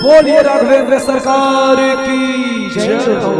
बोलिए राघवेंद्र सरकार की जय हो।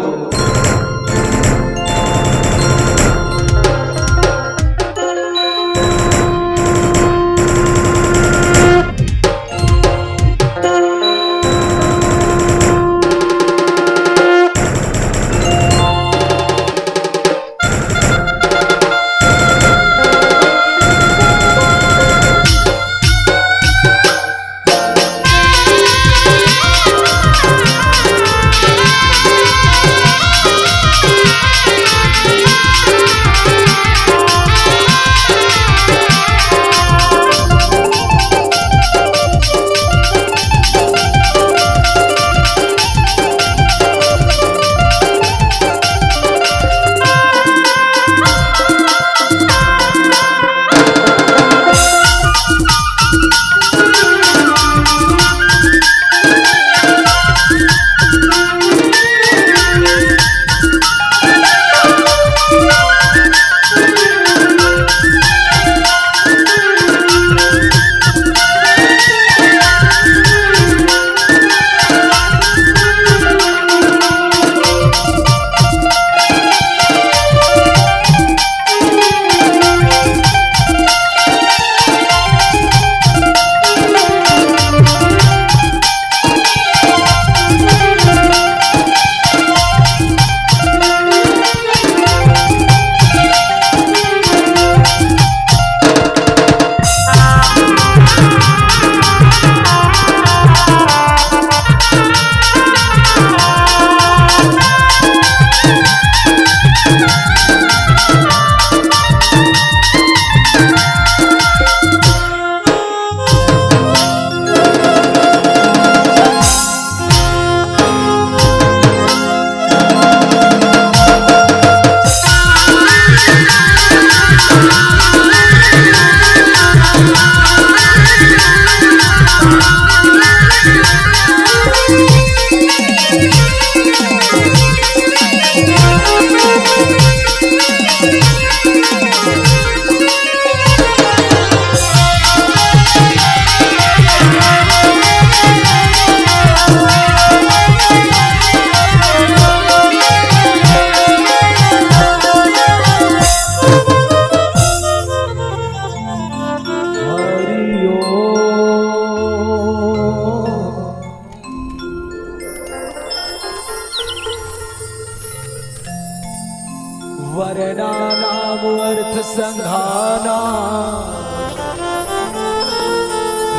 वर्णानाम अर्थ संघाना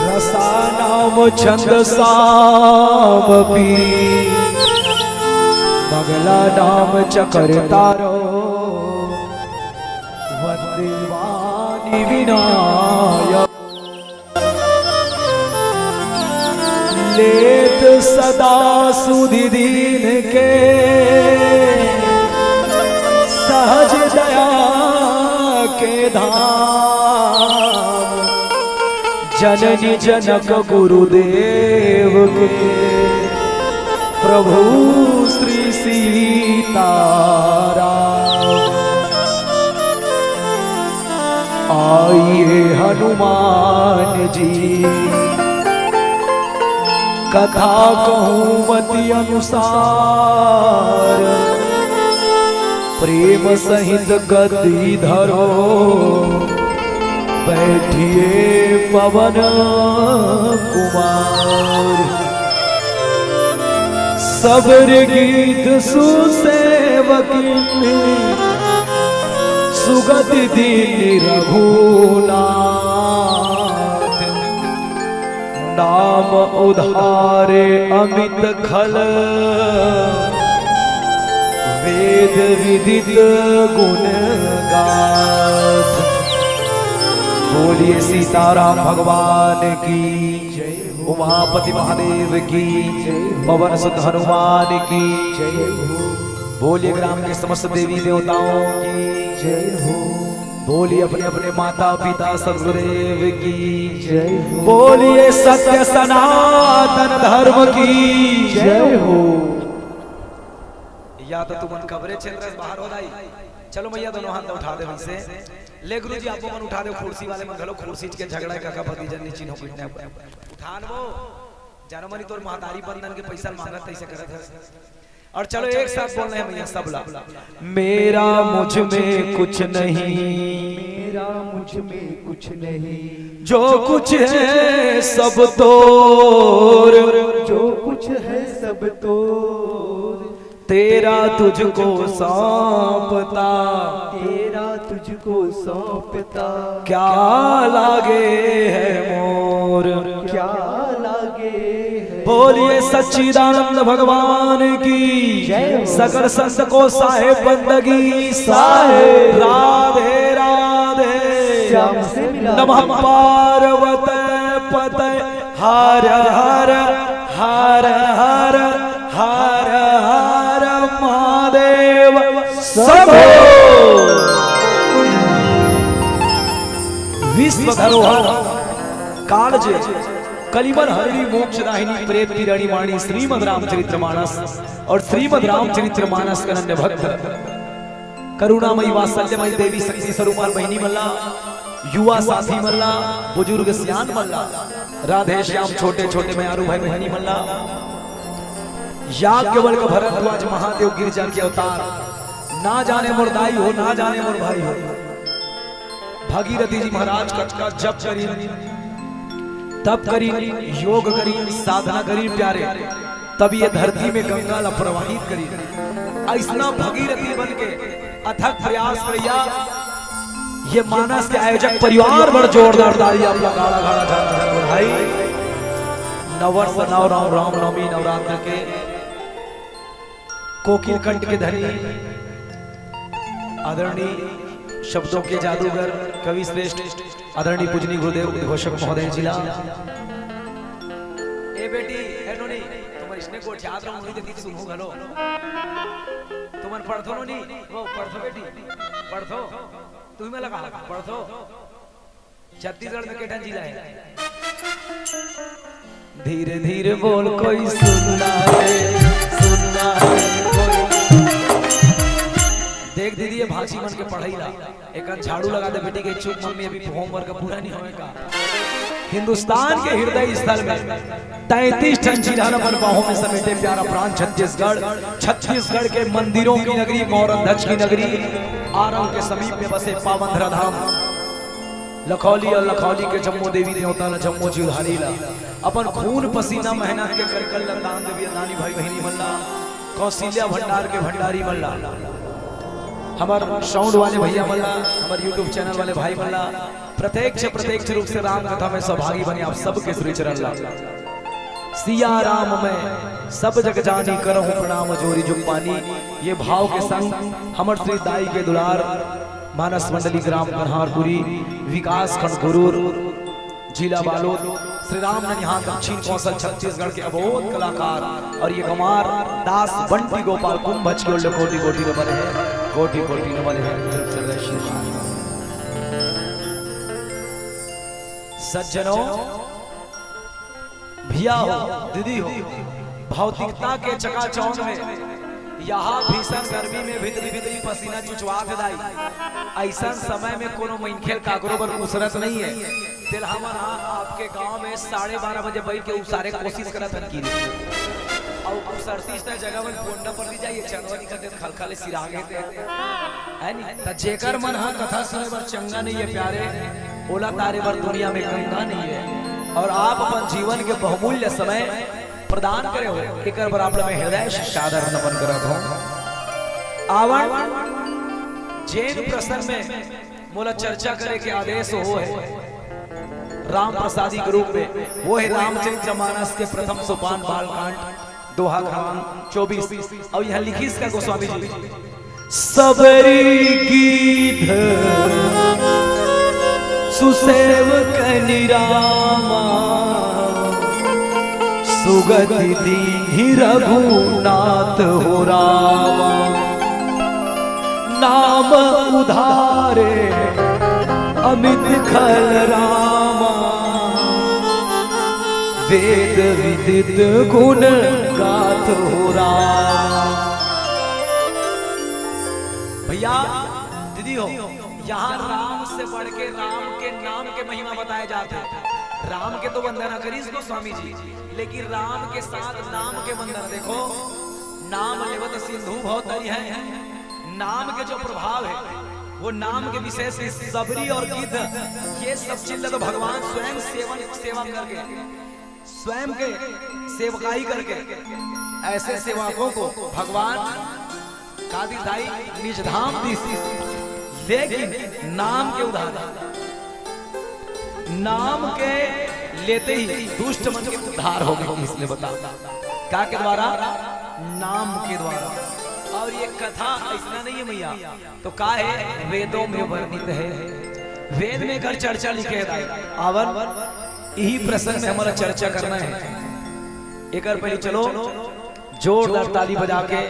रसानाम छंदसामपि मंगला नाम चकरतारो वंदेवानि विनायक लेत सदा सुधि दीन के सहज दया के धाम जननी जनक गुरुदेव के प्रभु श्री सीताराम। आइए हनुमान जी कथा कहूँ मति अनुसार प्रेम सहित गद्दी धरो बैठिए पवन कुमार। सबर गीत सुसेवकी सुगति दीन रघुनाथ नाम उधारे अमित खल वेद विदित गुण गाथ। बोलिए सीताराम भगवान की जय, उमापति महादेव की जय, पवन सुत हनुमान की जय हो। बोलिए ग्राम के समस्त देवी देवताओं की जय हो। बोलिए अपने अपने माता पिता सदगुरुदेव की जय हो। बोलिए सत्य सनातन धर्म की जय हो। या तो तुम कवरे क्षेत्र बाहर हो जाई। चलो भैया दोनों हाथ उठा दे हमसे। ले गुरु जी आप मन उठा दे कुर्सी वाले मन घलो कुर्सी के झगड़ा का पति जन नीची हो किडनैप उठान वो जानो मनी तोर महतारी बंधन के पैसा मांगत ऐसे करत है। और चलो एक साथ बोल रहे हैं भैया सब ला। मेरा मुझ में कुछ नहीं, मेरा मुझ में कुछ नहीं, जो कुछ है सब तोर, जो कुछ है सब तोर, तेरा तुझको सौंपता, तेरा तुझको सौंपता, क्या लागे है मोर, क्या लागे है। बोलिए सच्चिदानंद भगवान की जय। सकल संत को साहेब बंदगी साहेब, राधे राधे, श्याम से मिला नमः पार्वते पते, हर हर हर हर हर हर महादेव सबो। विश्व धरोहर कालजे कलिमल हरिणी मोक्षदाहिनी प्रेत रानी वाणी श्रीमद रामचरित्रमानस और श्रीमद रामचरित्रमानस का अन्य भक्त करुणामयी वात्सल्यमयी देवी शक्ति स्वरूपा बहिनी मल्ला, युवा साथी मल्ला, बुजुर्ग सियान मल्ला, राधे श्याम छोटे छोटे मयारू भाई बहिनी मल्ला, याज्ञवल्क भरद्वाज महादेव गिरजा के अवतार, ना जाने मोर दाई हो ना जाने मोर भाई हो, भागीरथी जी महाराज का जप करी, तप करी, योग करी, साधना करी प्यारे, तब ये धरती में गंगा ला प्रवाहित करी। ऐसा भगीरथी बन के अथक प्रयास करिया। ये मानस के आयोजक परिवार बड़ जोरदार ताली आप लोग गाड़ा गाड़ा जाना भाई। नववर्ष नव राम राम नवमी नवरात्र के कोकिल कंठ के धनी आदरणीय शब्दों के जादूगर कवि श्रेष्ठ आदरणीय पूजनीय गुरुदेव उद्घोषक महोदय जिला। ए बेटी है नोनी तुम्हारे इसने को याद रहो नहीं देखी सुनो घलो तुम्हारे पढ़ो नोनी वो पढ़ो बेटी पढ़ो तुम्हें लगा पढ़ो छत्तीसगढ़ में केठा जिला है। धीरे धीरे बोल कोई सुनना है कोई। देख दीदी ये भाषी मन के पढ़ाई ला एक झाड़ू लगा दे बेटी के चुप मम्मी अभी होमवर्क पूरा नहीं होएगा। हिंदुस्तान के हृदय स्थल में 33 टन जिला पर बाहों में समेटे प्यारा प्रांत छत्तीसगढ़, छत्तीसगढ़ के मंदिरों की नगरी मौरध्वज की नगरी आरंग के समीप में बसे पावन धराधाम लखौली और लखौली के जम्मू देवी देवता न जम्मू जीवधारी ला अपन खून पसीना मेहनत के कर कल दान देवी नानी भाई बहिनी मल्ला कौशल्या भंडार के भंडारी मल्ला हमार साउंड वाले भैया मल्ला हमारे यूट्यूब चैनल वाले भाई मल्ला प्रत्यक्ष रूप से राम कथा में सहभागी बने आप सबके श्री चरण ला। सिया राम में सब जग जानी करहूं प्रणाम जोरी जुग पानी। ये भाव के संग हमर श्री दाई के दुलार मानस मंडली ग्राम कन्हारपुरी विकास खंड गुरूर जिला बालोद श्री राम ननिहाल दक्षिण कौशल छत्तीसगढ़ के अबोध कलाकार और ये गंवार दास बंटी गोपाल कुंभज के कोटि कोटि नमन है, कोटि कोटि नमन है। सज्जनों भैया हो दीदी हो, भौतिकता के चकाचौंध में यहाँ भीषण गर्मी में भीतरी पसीना चुचवा दाई ऐसा समय में कोनो मनखेल काकरो पर उसरत नहीं है। तिलहमन आपके गांव में 12:30 बजे बैठ के उसारे कोशिश करत हन की और उसरती जगह में फोंडा पर दी जाइए चनवनी करते खलखले सिरागे है नी त जेकर मन हा कथा सुने बर चंगा नहीं है प्यारे ओला तारे बर दुनिया में गंगा नहीं है। और आप अपन जीवन के बहुमूल्य समय प्रदान करे हो एक बार आप में हृदय से सादर नमन करत हो। आवन जैन प्रसन्न में मोला चर्चा करे के आदेश हो है राम प्रसादी के रूप में वो है रामचरितमानस के प्रथम सोपान बालकांड दोहा खान 24 और यहाँ लिखी इसका गोस्वामी जी सबरी गीध सुसेवक निरामा सुगति दी रघुनाथ हो रामा नाम उधारे अमित खल रामा वेद विदित गुण गाथ हो रामा। भैया दीदी हो यहाँ राम से बढ़ के राम के नाम के महिमा बताए जाते हैं। राम के तो वंदना करी इसको स्वामी जी, लेकिन राम के साथ नाम के वंदना देखो। नाम लेवत सिंधु बहुत तरी है। नाम के जो प्रभाव है वो नाम के विषय से सबरी और गिद्ध ये सब चीज तो भगवान स्वयं सेवा करके स्वयं के सेवकाई करके ऐसे सेवकों को भगवान कादिर दाई निज धाम दी। लेकिन नाम के उदाहरण नाम के लेते ही दुष्ट मन के उद्धार हो गए। इसने बताया क्या के द्वारा? नाम के द्वारा। और ये कथा ऐसा नहीं है मैया, तो का है वेदों में वर्णित है। वेद में कर चर्चा लिखे है आवर यही प्रसंग में हमारा चर्चा करना है। एक पहले चलो जोरदार ताली बजा के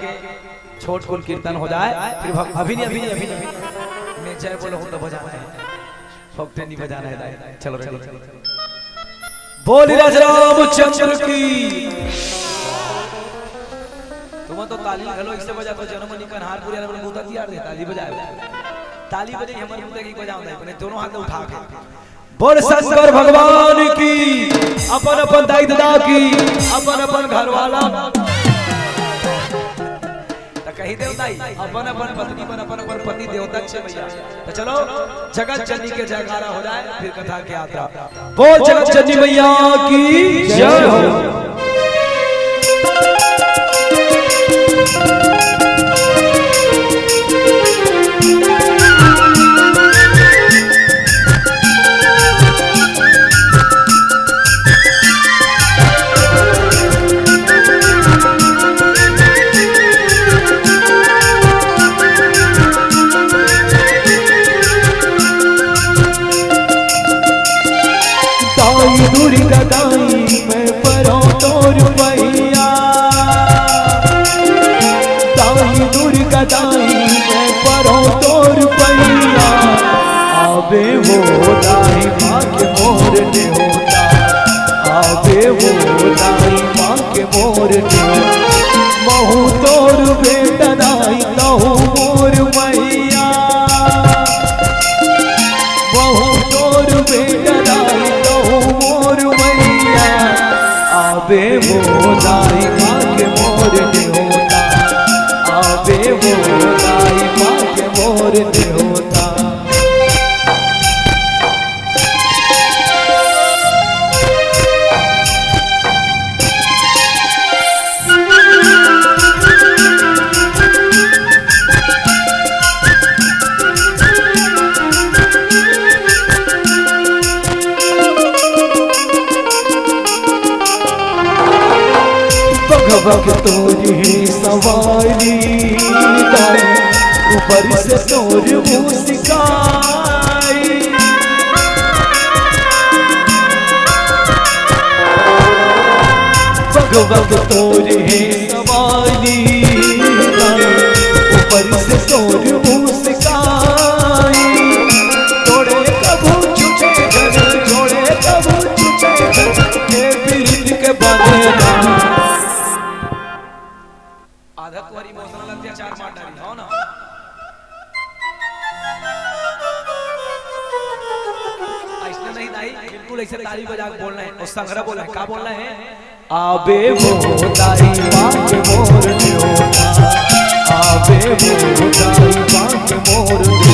छोट कुल कीर्तन हो जाए, फिर अभी नहीं मैं जय बोलो हूं तो बजाना है, फक्ते नहीं बजाना है। चलो बोल रामचंद्र की। तुम तो ताली हेलो इससे बजा तो जन्म निकन हारपुर यार बूता तैयार दे ताली बजाए ताली बजे हमर बूता की बजाऊं दे अपने दोनों हाथ उठा के बोल शंकर भगवान की। अपन अपन दाई दादा की, अपन अपन घर वाला तो कही देवता अपन अपन पत्नी पर अपन अपन पति देवता छे भैया। तो चलो जगत जननी के जयकारा हो जाए, फिर कथा की यात्रा। बोल जगत जननी मैया की जय हो। आवे वो दाई माँ के मोर ने होता, आवे वो दाई माँ के मोर ने महू तोर बेटा दाई कहू मोर मैया, महू तोर बेटा दाई कहू मोर मैया। आवे वो दाई माँ के मोर ने होता, आवे वो दाई माँ के मोर ने होता। भग तोरी सवारी दाई ऊपर से तोर मुस्काई, भग तोरी सवारी दाई ऊपर से तोर मुस्काई। तोड़े कबू छुटे घर, जोड़े कबू छुटे घर, के पीर के बने आधक वारी इमोशनल अत्याचार मार डाली हो ना। ऐसा नहीं दाई, बिल्कुल ऐसे ताली बजा के बोलना है और संग्रह बोलना है। क्या बोलना है? आबे वो दाई माँ के मोर ने होता, आबे वो दाई माँ के मोर ने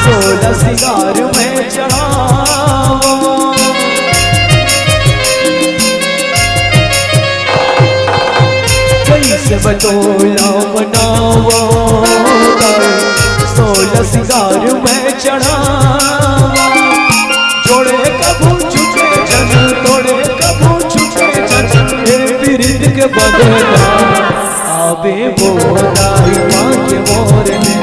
सोलह सिंगार में चढ़ावा, कैसे बटोला मनावा, सोलह सिंगार में चढ़ावा। जोड़े कबू छुटे जन, तोड़े कबू छुटे जन, बिरद के बदला। आवे वो दाई माँ के मोर ने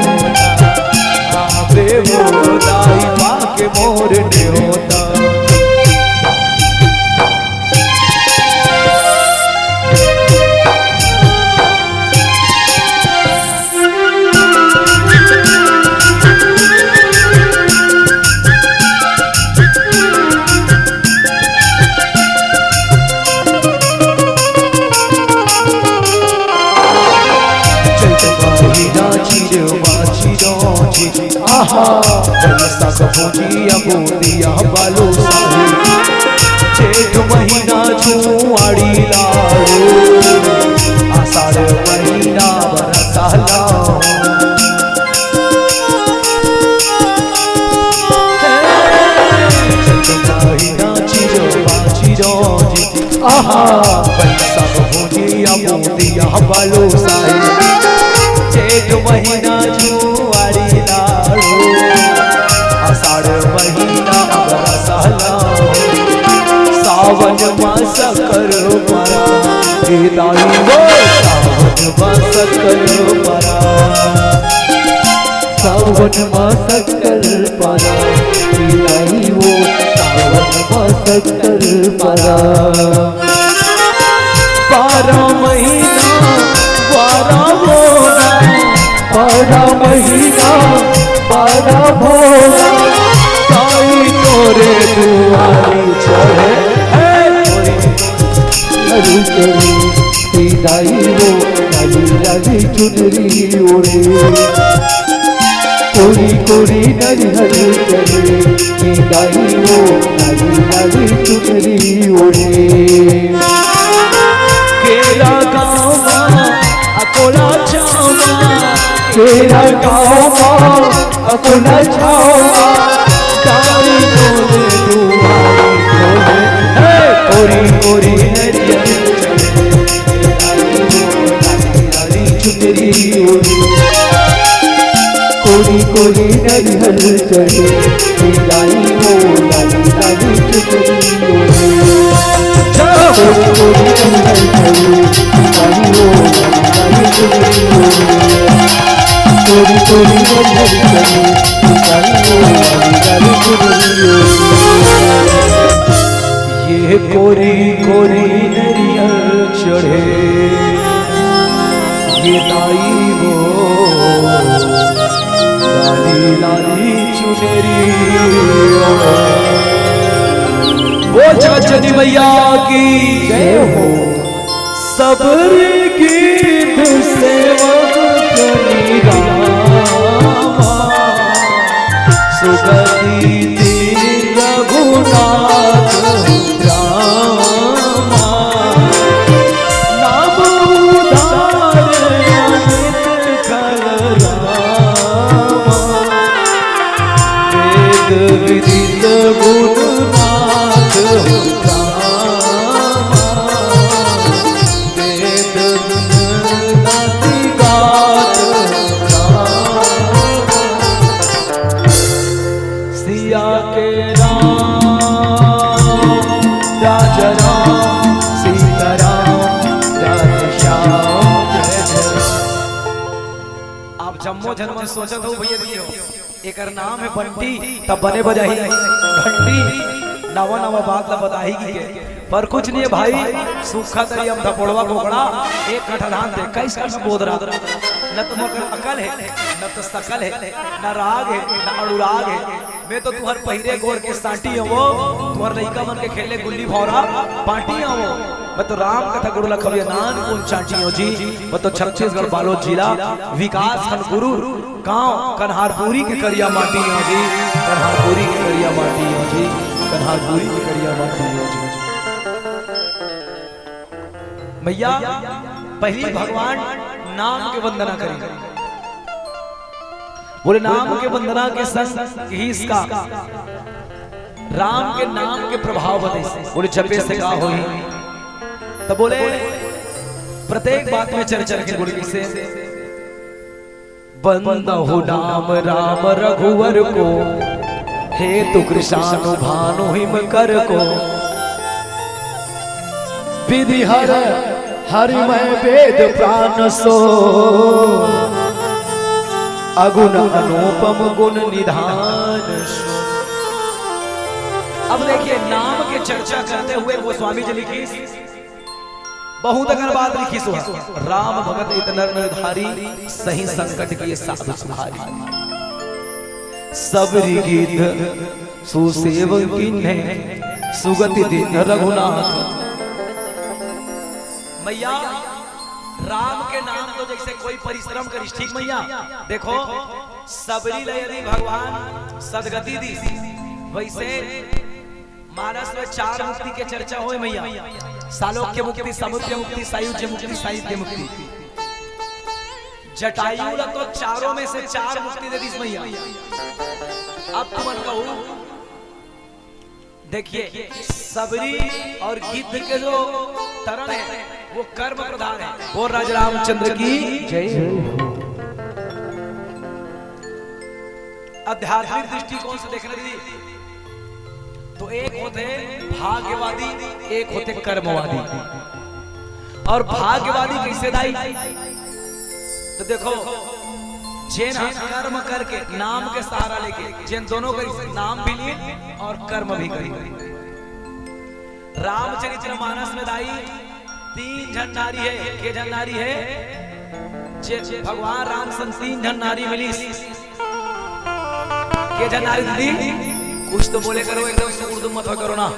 मोर न्योता। भोजिया बोदिया बालो साही जेठ महीना जुआड़ी लाड़ो आषाढ़ महीना बरसा लाओ। महीना चिरो बाचिरो आहा बैसाख भोजिया बोदिया बालो साही जेठ महीना जुआड़ी लाड़ो आषाढ़ महीना बरसा लाओ। सावन मास करो परा दाई वो सावन मास करो परा सावन मास कर परा दाई वो सावन मास कर परा। 12 महीना 12 भोगा 12 महीना 12 भोगा ताई तोरे दुआरी चढ़े हरी चढ़े दाई वो लाली लाली चुनरी ओढ़े कोरी कोरी नरिहर चढ़े दाई वो लाली लाली चुनरी ओढ़े। केरा गाँव अकोला छावा तेरा गाँव अकोला छावा ताई तोरे दुआरी चढ़े कोरी कोरी नरिया कोरी कोरी नरिहर चढ़े दाई वो लाली लाली चुनरी ओढ़े। कोरी कोरी नरिहर चढ़े दाई वो लाली लाली चुनरी ओढ़े। कोरी कोरी नरिहर चढ़े दाई वो लाली लाली चुनरी ओढ़े। ये कोरी कोरी नरिया चढ़े ये दाई वो लाली लाली चुनरी वो जगजनी मैया की जय हो। सब्र गीत सेवक कनी रामा सुगति दीन रघुनाथ रामा नाम उदार अमित खल रामा वेद विदित गुणनाथ रामा वेद गुणनाति गात रामा सिया के राम राज राम सीता राम राधे श्याम जय जय। आप जम्मो जन्म सोचत हो भैया दियो एक नाम है बंटी तब बने बजाही घंटी नवा नवा बात ला बताही की के पर कुछ नहीं है भाई सूखा तरी हम धपोड़वा कोकड़ा एक कट्ठा धान दे कैसा बोध रहा न तो मकर अकल है न तो सकल है न राग है न अनुराग है। मैं तो तुहर पहिरे गोर के सांटी हो तुहर लइका मन के खेले गुल्ली भौरा पार्टी हो। मैं तो राम कथा गुरु लखविया नान कुल चाटी हो जी। मैं तो छत्तीसगढ़ बालोद जिला विकास खंड गुरु गांव कन्हारपुरी के करिया माटी हो जी। कन्हारपुरी के करिया माटी हो जी। कन्हारपुरी के करिया माटी हो जी। भैया पहली भगवान नाम के वंदना करें। बोले नाम के वंदना के संग ही इसका राम के नाम के प्रभाव बते। बोले जपे से का होई तो बोले प्रत्येक बात में चर्चा की बोले किसे बंदा हो नाम राम रघुवर को हे तु कृष्णानु भानु हिम कर को विधि हर हरिमय वेद प्राण सो अगुण अनुपम गुण निधान सो। अब देखिए नाम के चर्चा करते हुए वो स्वामी जी लिखी बहुत अगर बात लिखी सो राम भगत इतना निर्धारी सही संकट की साधु सुधारी सबरी गीत सुसेव किन्हे सुगति दिन रघुनाथ। मैया राम के नाम तो जैसे कोई परिश्रम करिस ठीक मैया देखो सबरी यदि भगवान सदगति दी वैसे मानस में 4 मुक्ति के चर्चा होए मैया सालोक्य मुक्ति समुद्र मुक्ति सायुज्य मुक्ति साहित्य मुक्ति जटायु तो चारों में से 4 मुक्ति दे दी मैया। अब तुम कहूं देखिए सबरी और गिद्ध के जो तरण है वो कर्म प्रधान है। वो राजा रामचंद्र की जय। आध्यात्मिक दृष्टिकोण से देखने दी तो एक होते भाग्यवादी एक होते कर्मवादी। और भाग्यवादी कैसे दाई तो देखो जिन कर्म करके नाम के सहारा लेके जिन दोनों का नाम भी लिए और कर्म भी करी। रामचरितमानस में दाई 3 जन नारी है के जन नारी है जे भगवान राम सन 3 जन नारी मिली के जन नारी दी कुछ तो बोले करो एकदम से उर्दू मत करो ना।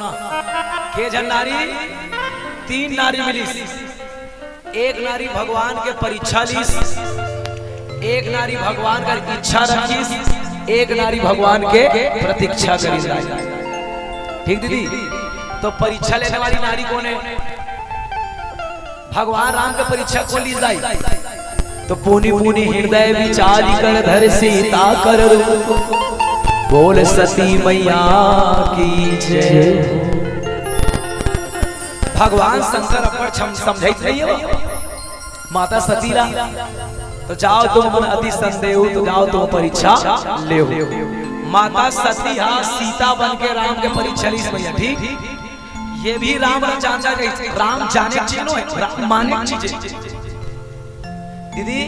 के जन नारी 3 नारी मिली। एक नारी भगवान के परीक्षा ली एक नारी भगवान का इच्छा रखी एक नारी भगवान के प्रतीक्षा करी। ठीक दीदी तो परीक्षा लेने वाली नारी कौन है भगवान राम के परीक्षा को ली जाए तो पुनि पुनि हृदय विचारी कर धर सीता कर बोल सती मैया की जय। भगवान शंकर अपन समझे माता सती ला तो जाओ तुम मन अति संदेह तो जाओ तुम परीक्षा ले माता सती हाँ सीता बन के राम के परीक्षा ली मैया। ठीक ये भी राम जानता गई राम जाने चीनो है राम माने चीजें। दीदी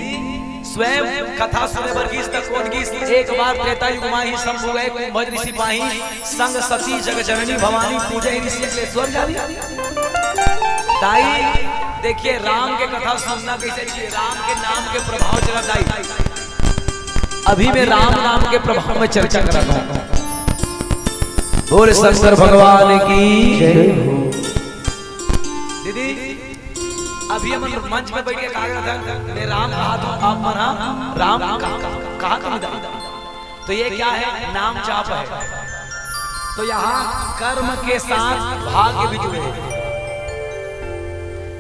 स्वयं कथा सुने वर्गीस तक कोदगीस एक बार त्रेता युग में ही शंभु गए कुंभज ऋषि पाही संग सती जग जननी भवानी पूजे ऋषि स्वर जारी। ताई देखिए राम के कथा सुनना कैसे चाहिए राम के नाम के प्रभाव जरा दाई अभी मैं राम नाम के प्रभाव में चर्चा कर रहा हूं। बोल शंकर भगवान की जय। दीदी अभी हम मंच में बैठ के कहा गया था मैं राम कहा तो आप मना राम कहा तो ये क्या है नाम जाप है। तो यहाँ कर्म के साथ भाग्य भी जुड़े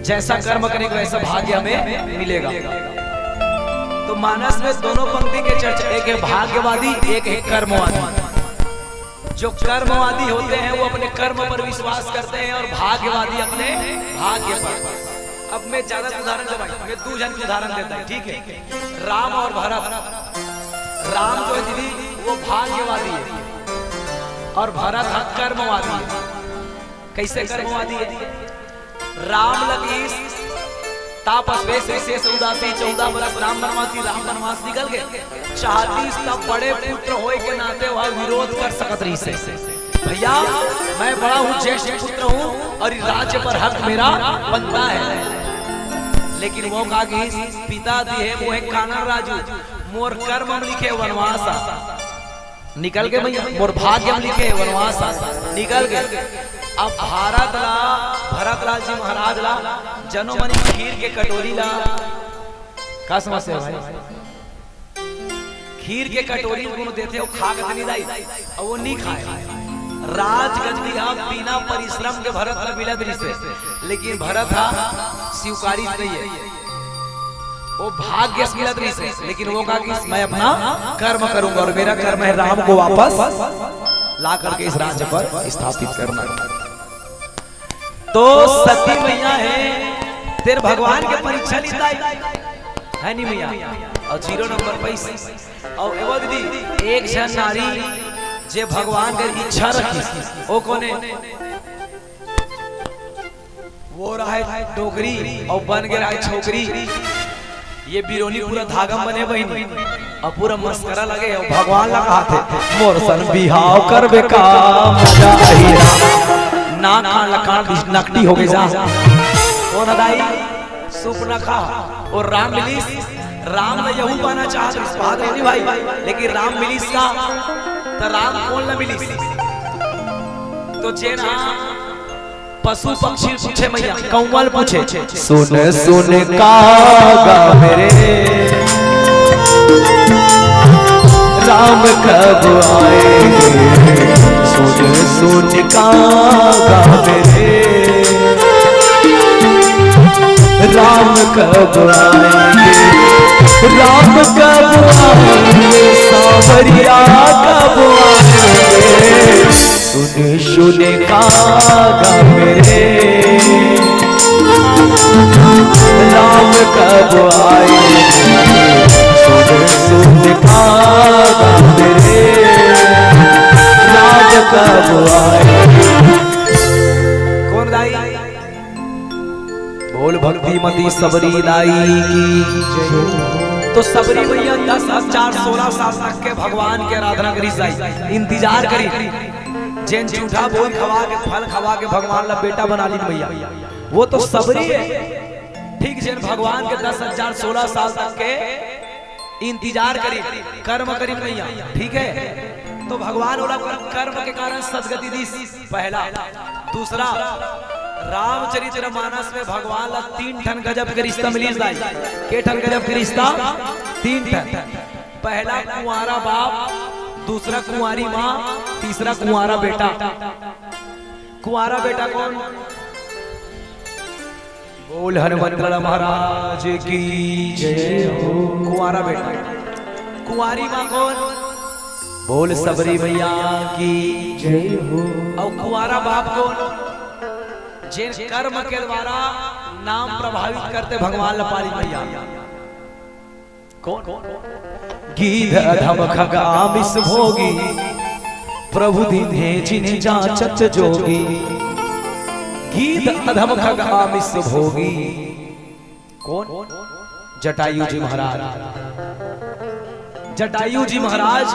जैसा कर्म करेंगे वैसा भाग्य हमें मिलेगा। तो मानस में दोनों पंक्ति के चर्चा एक है भाग्यवादी एक है कर्मवादी। जो कर्मवादी होते हैं वो अपने कर्म पर विश्वास करते हैं और भाग्यवादी अपने भाग्य पर। अब मैं ज्यादा उदाहरण दे भाई मैं 2 जन के उदाहरण देता हूं ठीक है। राम और भरत। राम जो दीदी वो भाग्यवादी है और भरत कर्मवादी है। कैसे कर्मवादी है राम लगी तापस्वे से 14 बरस राम वनवास निकल गए चाहती सब बड़े पुत्र होए के नाते वह विरोध कर सकत रही से भैया मैं बड़ा हूँ ज्येष्ठ पुत्र हूँ और राज्य पर हक मेरा बनता है। लेकिन वो कहा कि पिता दिए वो है कानन राजू मोर कर्म लिखे वनवास निकल गए भैया मोर भाग्य लिखे वनवास निकल गए। अब भरत राज जी महाराज ला जनोमनी खीर के कटोरी ला का समस्या भाई खीर के कटोरी उनको देते हो खा के नहीं दाई और वो नहीं खाए। राजगद्दी बिना परिश्रम के भरत ला मिला दृश्य लेकिन भरत स्वीकारी नहीं है वो भाग्य से मिला दृश्य लेकिन वो कहा कि मैं अपना कर्म करूंगा और मेरा कर्म है राम को वापस ला करके इस राज्य पर स्थापित करना। तो सती मैया है तेरे भगवान के परीक्षा लेता है नहीं मैया और 0 नंबर पैसे और एवं दीदी एक जन नारी जे भगवान की इच्छा रखी वो कौन है वो रहा है डोगरी और बन गया है छोकरी। ये बिरोनी पूरा धागम बने बहनी अब पूरा मस्करा लगे और भगवान लगा थे मोर सन बिहाव करबे का मजा ही ना खा लखा नकटी हो गई जा कौन अदाई सुप न खा और राम मिलिस राम ने यहू पाना चाहत इस बात नहीं भाई लेकिन राम मिलिस का तो राम कौन न मिलिस तो जेना पशु पक्षी पूछे मैया कौवल पूछे सुन सुन कागा मेरे राम कब आएंगे सुन सुन कागा मेरे राम कब आएंगे राम कब आएंगे सावरिया कब आएंगे सुन सुन कागा मेरे राम कब आएंगे सुन सुन कागा मेरे राम कब आएंगे कौन दाई बोल भक्ति मती सबरी दाई की तो सबरी भैया 10,16 साल तक के भगवान के आराधना करी जाई इंतजार करी जैन झूठा बोल खवा के फल खवा के भगवान ला बेटा बना ली भैया वो तो सबरी है ठीक जैन भगवान के 10,16 साल तक के इंतजार करी कर्म करी भैया ठीक है तो भगवान वाला कर्म के कारण सदगति दी पहला दूसरा रामचरितमानस में भगवान ला 3 ठन गजब के रिश्ता मिली जाए के ठन गजब के रिश्ता 3 ठन पहला कुंवारा बाप दूसरा कुंवारी माँ तीसरा कुंवारा बेटा कुंवारा बेटा कौन बोल हनुमंत महाराज की जय हो कुंवारा बेटा कुंवारी माँ कौन बोल सबरी मैया की जय हो और कुंवारा बाप कौन जिन कर्म के द्वारा नाम प्रभावित करते भगवान लपाली मैया कौन गीध अधम खगामिस भोगी प्रभु दीने जिन्हें जाचत जोगी गीध अधम खगामिस भोगी कौन जटायु जी महाराज जटायु जी महाराज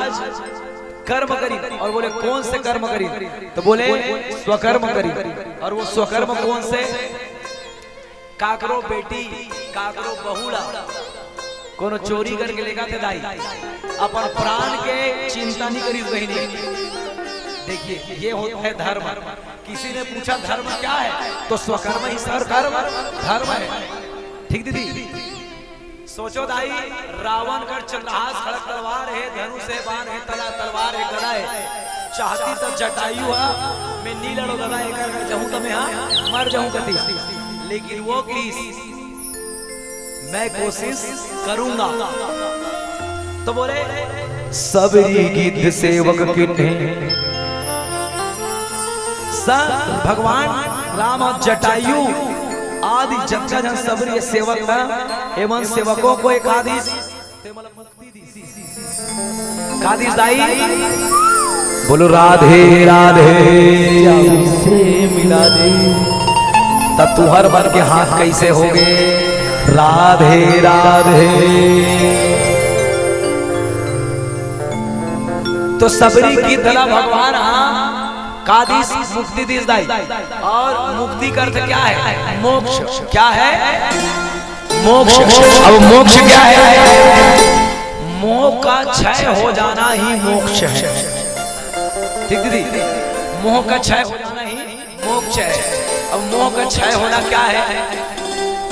कर्म करी और बोले कौन से कर्म करी तो बोले स्वकर्म करी और वो स्वकर्म कौन से काकरो बेटी काकरो बहुड़ा कोनो चोरी करके लेगा थे दाई अपन प्राण के चिंता नहीं करी बहनी देखिए ये होता है धर्म किसी ने पूछा धर्म क्या है तो स्वकर्म ही सर्वकर्म धर्म है ठीक दीदी सोचो दाई रावण का चंद्रहास खड़क तलवार है धनुष है बाण है तला तलवार है गदा है चाहती तो जटायु है मैं नी लड़ो गदा एक कर जाऊं तो मैं हां मर जाऊं कति लेकिन वो की मैं कोशिश करूंगा तो बोले सबरी गिद्ध सेवक किन्हे भगवान राम और जटायु आदि जगह जन सबरी सेवक है एवं सेवकों को एक आदेश कादिश दाई बोलो राधे राधे से मिला दे तब तू हर बार के हाथ कैसे हो गए राधे राधे तो सबरी की धला भगवान कादिश मुक्ति दिस दाई और मुक्ति का अर्थ क्या है मोक्ष क्या है मोक्ष अब मोक्ष क्या है मोह का क्षय हो जाना ही मोक्ष है ठीक दीदी मोह का क्षय हो जाना ही मोक्ष है अब मोह का क्षय होना क्या है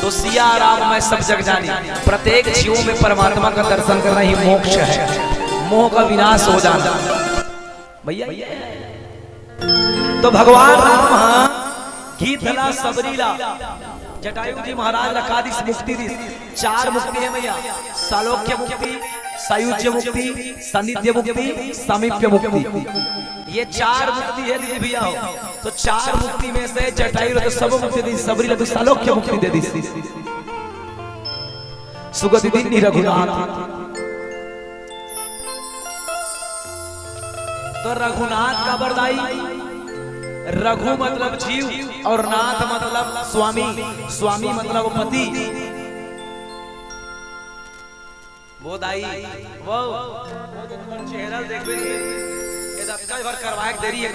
तो सिया राम में सब जग जानी प्रत्येक जीवों में परमात्मा का दर्शन करना ही मोक्ष है मोह का विनाश हो जाना भैया तो भगवान राम गीतला सबरीला जटायु जी महाराज लकादिश मुक्ति दी 4 मुक्ति है भैया सालोक्य मुक्ति सायुज्य मुक्ति सानिध्य मुक्ति सामीप्य मुक्ति ये 4 मुक्ति है दीदी भैया हो तो 4 मुक्ति में से जटायु तो सब मुक्ति दी सबरीला तो सालोक्य मुक्ति दे दी सुगति दी रघुनाथ तो रघुनाथ का बरदाई रघु मतलब जीव और नाथ मतलब स्वामी स्वामी मतलब पति वो दाई वो तो तुम चेहरा देख भी नहीं ये दक्का भर करवाए देरी है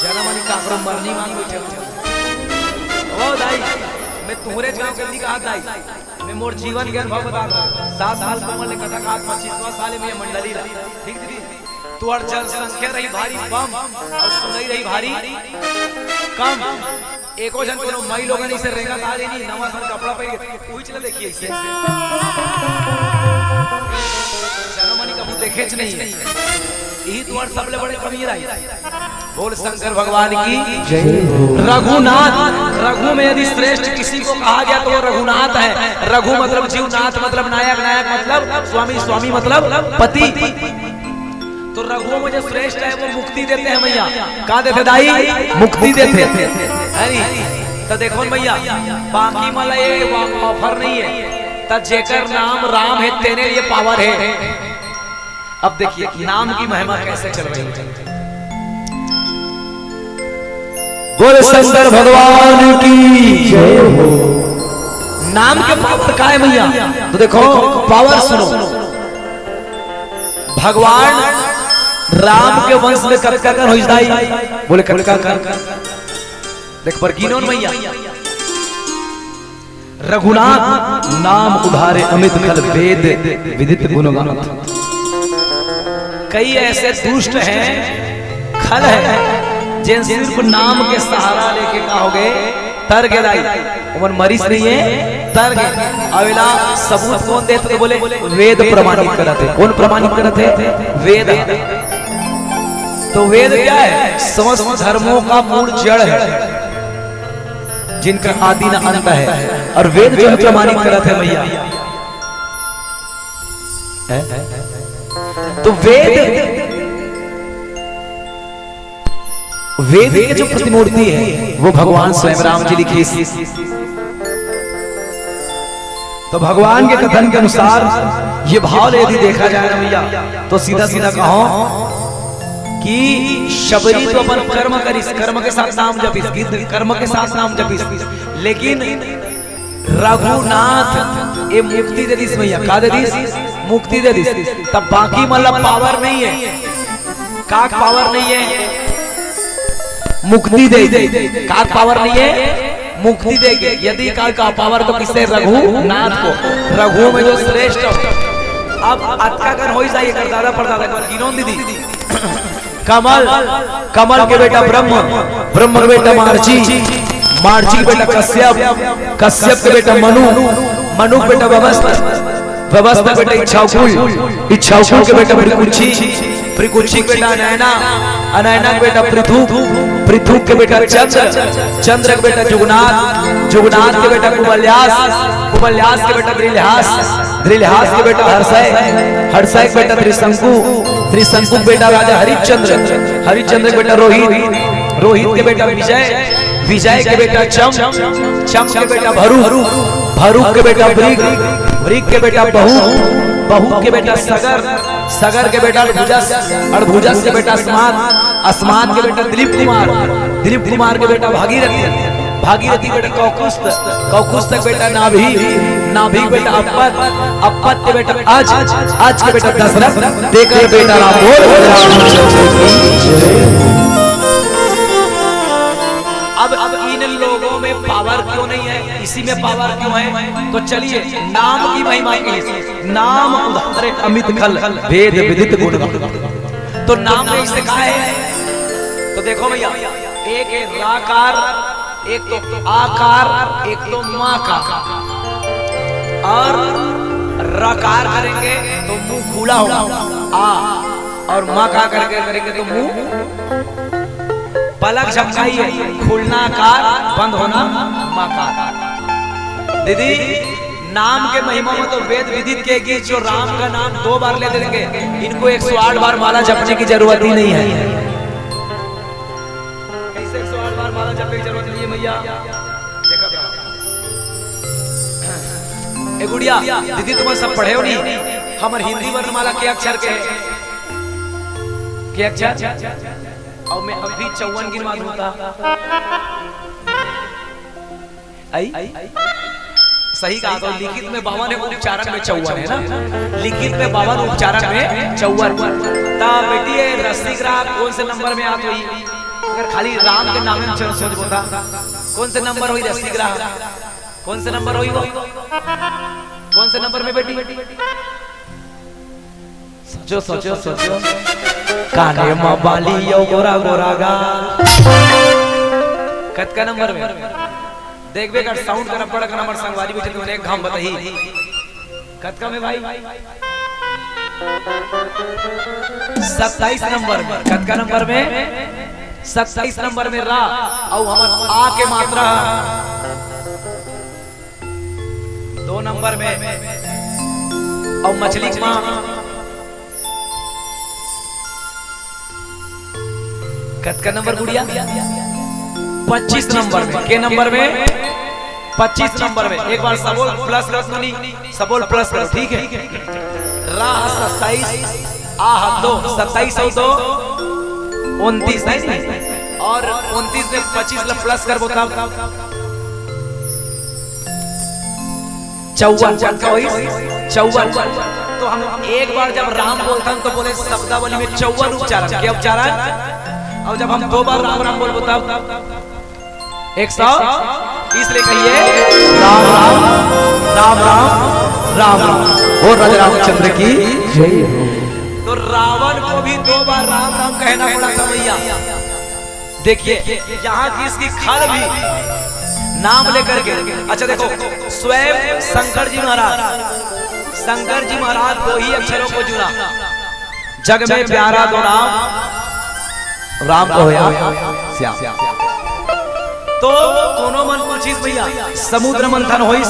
जनमनी का क्रम मरनी मांग बैठे वो दाई मैं तुम्हारे गांव के कहा दाई मैं मोर जीवन के अनुभव बता दूं 7 साल की उम्र में कथा का 25वां साल में मंडली रही ठीक थी तुअर जनसंख्या रही भारी कम और सुनई रही भारी कम एको जन कोनो मई लोगन इसे रेंगा ता लेनी नवा सन कपड़ा पहन कोई चला देखिए इसे जनमनी कबू देखे च नहीं है यही तुअर सबले बड़े कमी रही बोल शंकर भगवान की जय हो। रघुनाथ रघु में यदि श्रेष्ठ किसी को कहा गया तो वो रघुनाथ है। रघु मतलब जीवनाथ मतलब नायक, नायक मतलब स्वामी, स्वामी मतलब पति। तो रघुओं में जो श्रेष्ठ है वो मुक्ति देते हैं भैया। कहा देते दाई? मुक्ति देते हैं। तो देखो भैया बाकी मला ये ऑफर नहीं है। तो जेकर नाम राम है तेरे लिए पावर है। अब देखिए नाम की महिमा कैसे चल रही है। बोल शंकर भगवान की जय हो। नाम के पावर का है भैया? तो देखो पावर सुनो। भगवान राम के वंश में कटका कर होइदाई। बोले कटका कर देख पर गिनोन भैया। रघुनाथ नाम उधारे अमित खल वेद विदित गुणगान। कई ऐसे दुष्ट हैं, खल है, जिन सिर्फ नाम के सहारा लेके कहोगे तर के दाई उमर मरीज नहीं है तर के अवेला सबूत कौन देते तो बोले वेद प्रमाणित करते। कौन प्रमाणित करते? वेद। तो वेद क्या है? समस्त धर्मों का मूल जड़ है जिनका आदि न अंत है। और वेद जो प्रमाणित करते हैं भैया। तो वेद की जो प्रतिमूर्ति है वो भगवान स्वयं राम जी लिखी। तो भगवान के कथन के अनुसार ये भाव यदि देखा जाए ना भैया तो सीधा सीधा कहो कि शबरी तो अपन कर्म करिस, कर्म के साथ नाम जपिस, कर्म के साथ नाम जपिस, लेकिन रघुनाथ ये मुक्ति दे दिस भैया। का दे दिस? मुक्ति दे दिस। तब बाकी मतलब पावर नहीं है। का पावर नहीं है? मुक्ति दे। का पावर नहीं है? मुक्ति देके। यदि का पावर तो किससे? रघुनाथ को। रघु में जो श्रेष्ठ। अब अटका कर हो जाइए कर दादा परदादा कर गिनोन दीदी। कमल, कमल के बेटा ब्रह्म, ब्रह्म के बेटा मार्ची, मार्ची के बेटा कश्यप, कश्यप के बेटा मनु, मनु के बेटा व्यवस्था, व्यवस्था के बेटा इच्छाकुल, इच्छाकुल के बेटा प्रिकुच्छी, प्रिकुच्छी के बेटा अनैना, अनैना के बेटा पृथु, पृथु के बेटा चंद्र, चंद्र के बेटा जुगनाथ, जुगनाथ के बेटा कुबल्यास, कुबल्यास के बेटा द्रिलहास, द्रिलहास के बेटा हर्षय, हर्षय के बेटा त्रिशंकु, त्रिशंकु के बेटा राजा हरिश्चंद्र, हरिश्चंद्र के बेटा रोहित, रोहित के बेटा विजय, विजय के बेटा चम, चम के बेटा भरू, भरू के बेटा वृग, वृग के बेटा बहु, बहु के बेटा सगर, सगर के बेटा अड़भुजस, अड़भुजस के बेटा अस्मात, अस्मात के बेटा दिलीप कुमार, दिलीप कुमार के बेटा भागीरथी, भागीरथी के बेटा कौकुस्त, कौकुस्त के बेटा नाभि, नाभि के बेटा अपत, अपत के बेटा आज, आज के बेटा दशरथ, देकर बेटा राम। अब इन लोगों में पावर क्यों नहीं है? इसी में पावर क्यों है? तो चलिए नाम की महिमा की। नाम उधारे अमित खल वेद विदित गुण। तो नाम में इसे कहा है? तो देखो भैया एक है राकार, एक तो आकार, एक तो माकार। और रकार करेंगे तो मुंह खुला होगा आ, और माकार करके करेंगे तो मुंह पलक झपकाइए, खुलना कार, बंद होना माकार। दीदी नाम के महिमा में तो वेद विदित के गीत जो राम का नाम 2 बार ले देंगे इनको 108 बार माला जपने की जरूरत ही नहीं है। कैसे 108 बार माला जपने की जरूरत नहीं है भैया? ए गुड़िया दीदी तुम सब पढ़े हो नहीं? हमारे हिंदी वर्णमाला के अक्षर के अक्षर और मैं अभी 54 गिनवा दूंगा। आई सही कहा। तो लिखित में 52 है, उच्चारण में 54 है ना। लिखित में 52, उच्चारण में 54। तब बेटी ये रसिकराग कौन से नंबर में आत हुई? अगर खाली राम के नाम में चलो सोच बोता कौन से नंबर हुई रसिकराग? कौन से नंबर हुई वो? कौन से नंबर में बेटी? सोचो सोचो सोचो। काने में बाली यो गोरा गोरा गा कत का नंबर में देख बे कर साउंड करना पड़ा का नंबर संगवारी बेटे तुमने एक घाम बताई कत का में भाई 27 नंबर में। कत का नंबर में 27 नंबर में रा और हमर आ के मात्रा 2 नंबर में और मछली मां कत का नंबर गुड़िया 25 नंबर में। के नंबर में 25 नंबर में। एक बार सबोल प्लस रखनी सबोल प्लस करो ठीक है। रा 27 आ 2 27 और 2 29 नहीं और 29 में 25 प्लस कर बोता 54। तो हम एक बार जब राम बोलते हैं तो बोले शब्दावली में 54 उच्चारण। क्या उच्चारण? और जब हम 2 बार राम राम बोल बोता 100 इसलिए कहिए राम राम राम राम राम राम। और राजा रामचंद्र की जय हो। तो रावण को भी 2 बार राम राम कहना पड़ा था भैया। देखिए यहाँ की इसकी खल भी नाम लेकर के। अच्छा देखो स्वयं शंकर जी महाराज 2 ही अक्षरों को चुना। जग में प्यारा दो राम को होया श्याम। तो दोनों मन को चीज भैया समुद्र मंथन होई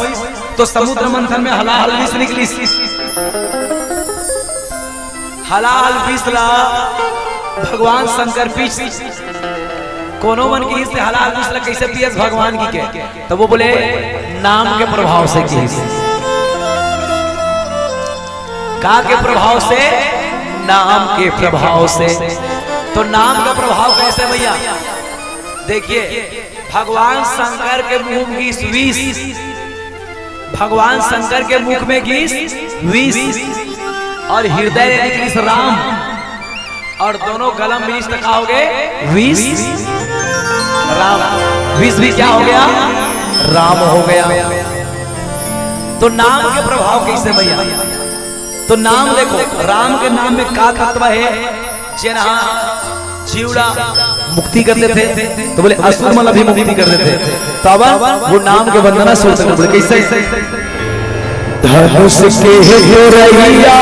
तो समुद्र मंथन में हलाल विष निकली। हलाल विष ला भगवान शंकर पीछ कोनो मन की से हलाल विष ला कैसे पियस भगवान की के? तो वो बोले नाम के प्रभाव से की। का के प्रभाव से? नाम के प्रभाव से। तो नाम का प्रभाव कैसे भैया? देखिए भगवान शंकर के मुंह में विष, भगवान शंकर के मुख में विष और हृदय निकली राम और दोनों गलम विष तक आओगे विष राम। विष भी क्या हो गया? राम हो गया। तो नाम के प्रभाव कैसे भैया? तो नाम देखो राम के नाम में का तत्व है? जेना जीवड़ा मुक्ति कर देते तो बोले असुर मल भी मुक्ति कर देते। तब वो नाम के वंदना सुन सकते बोले कैसे? धनुष के गोरैया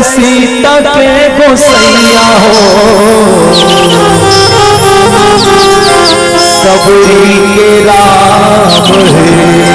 सीता के गोसैया हो सबरी के राम है।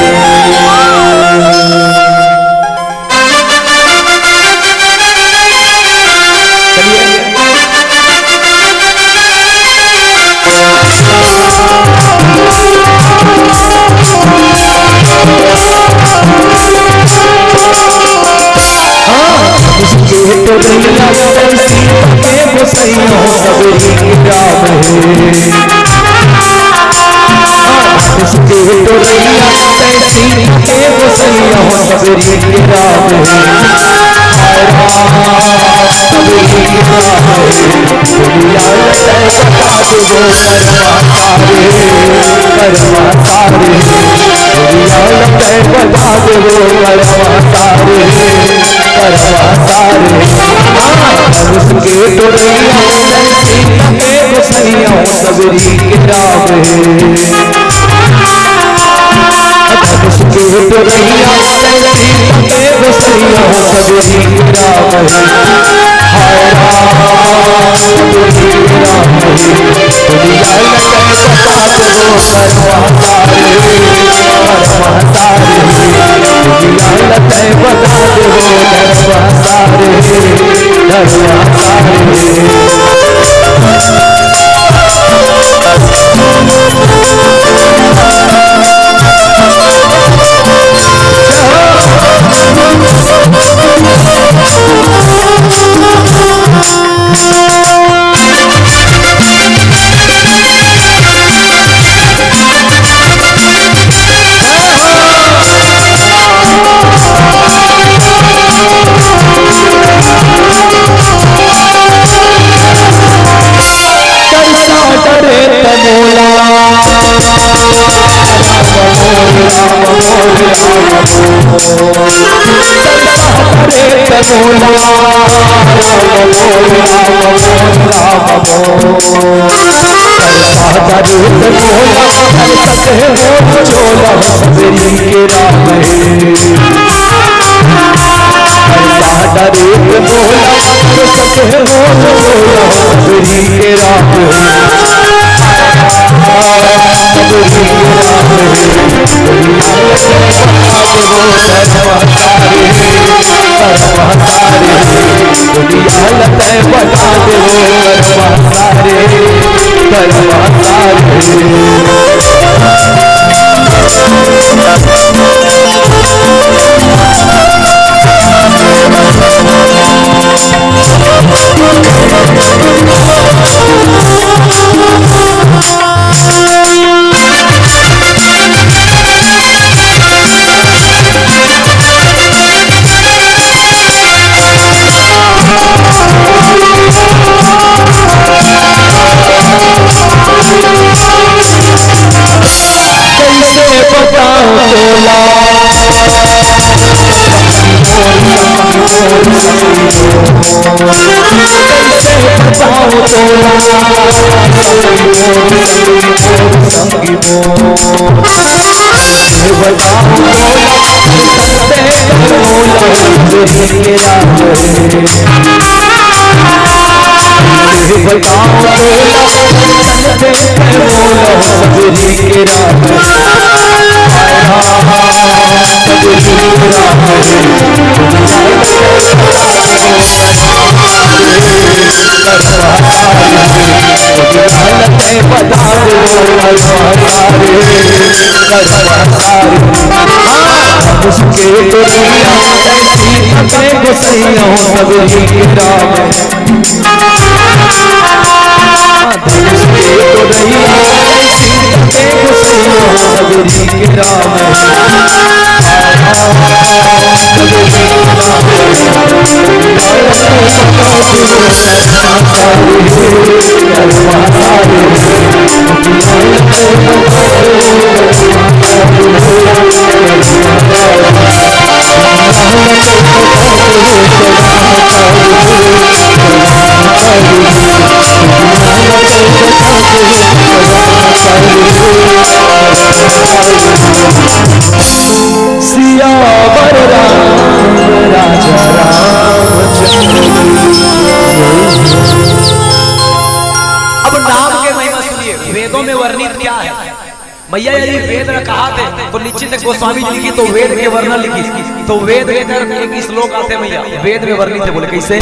भैया यदि वेद में कहा थे तो निश्चित गोस्वामी जी लिखी तो वेद के वर्णन लिखी तो वेद में एक श्लोक आते भैया वेद में वर्णित है बोले कैसे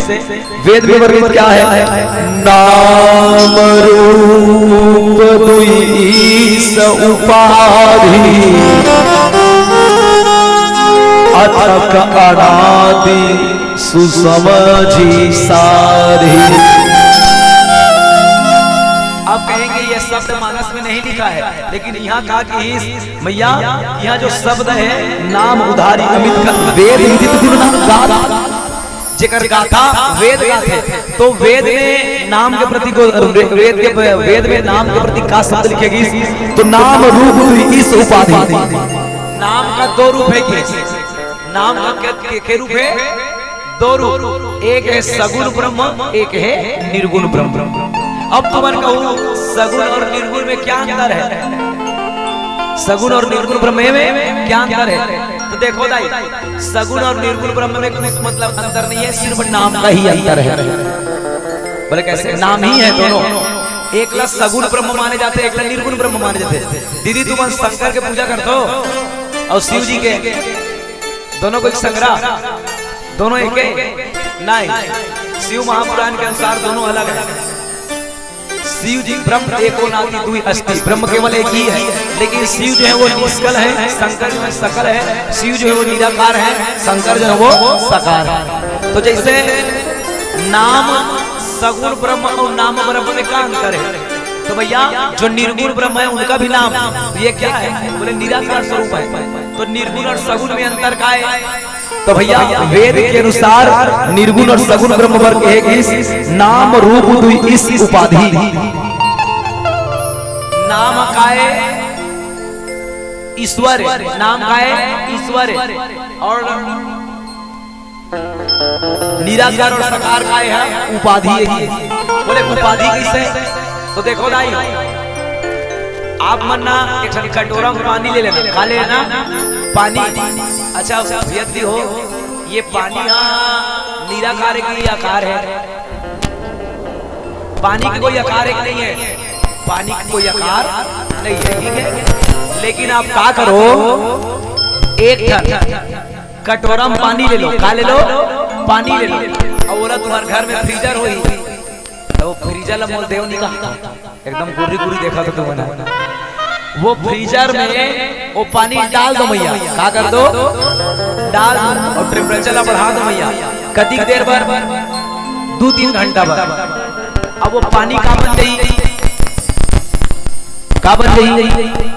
वेद में वर्णित क्या है नाम रूप दुई ईस उपाधि अथक अनादि सुसमझी सारी। आप कहेंगे ये शब्द मानस में नहीं लिखा है लेकिन यहाँ कहा कि भैया यहाँ जो शब्द है नाम उधारी अमित का वेद विदित गुरु नाम गाथा जेकर गाथा वेद गाथे तो वेद में नाम के प्रति वेद में नाम के प्रति का शब्द लिखेगी तो नाम रूप इस उपाधि नाम का दो रूप है नाम का क्या रूप है दो रूप एक है सगुण ब्रह्म एक है निर्गुण ब्रह्म। अब तुमन कहूं सगुण और निर्गुण में क्या अंतर है सगुण और निर्गुण ब्रह्म में क्या अंतर है तो देखो दाई सगुण और निर्गुण ब्रह्म में कुछ मतलब अंतर नहीं है सिर्फ नाम का ही अंतर है बोले कैसे नाम ही है दोनों एक ला सगुण ब्रह्म माने जाते एक ला निर्गुण ब्रह्म माने जाते। दीदी तुम शंकर के पूजा करते हो और शिव जी के दोनों को एक संग्रह दोनों एक नहीं शिव महापुराण के अनुसार दोनों अलग है। शिव जी ब्रह्म एको नाती दुई अस्थि ब्रह्म केवल एक ही है लेकिन शिव जो है वो निष्कल है शंकर जो है सकल है शिव जो है वो निराकार है शंकर जो है वो साकार है। तो जैसे नाम सगुण ब्रह्म और नाम ब्रह्म में क्या अंतर है तो भैया जो निर्गुण ब्रह्म है उनका भी नाम ये क्या है बोले निराकार स्वरूप है तो निर्गुण और सगुण में अंतर का है तो भैया वेद के अनुसार निर्गुण और सगुण ब्रह्म वर्ग है इस नाम रूप दुई इस उपाधि नाम काय ईश्वर है, नाम का है ईश्वर है, और निराकार और साकार का है उपाधि है। बोले उपाधि किससे? तो देखो भाई, आप मन्ना एक कटोरा में पानी ले लेना, खा लेना पानी। अच्छा व्यक्ति हो, ये पानी यहाँ निराकार की आकार है, पानी की कोई आकार एक नहीं है, पानी की कोई आकार नहीं है, ठीक है। लेकिन आप क्या करो, एक कटोरा में पानी ले लो, खा ले लो पानी ले लो, और बोला तुम्हारे घर में फ्रीजर हुई तो फ्रीजर ला मोल देव निकाल, एकदम गुरी गुरी देखा तो तुमने, वो फ्रीजर में वो पानी डाल दो भैया, क्या कर दो, डाल और टेम्परेचर बढ़ा दो भैया, कति देर भर, 2-3 घंटा भर। अब वो पानी का बन गई, का बन गई,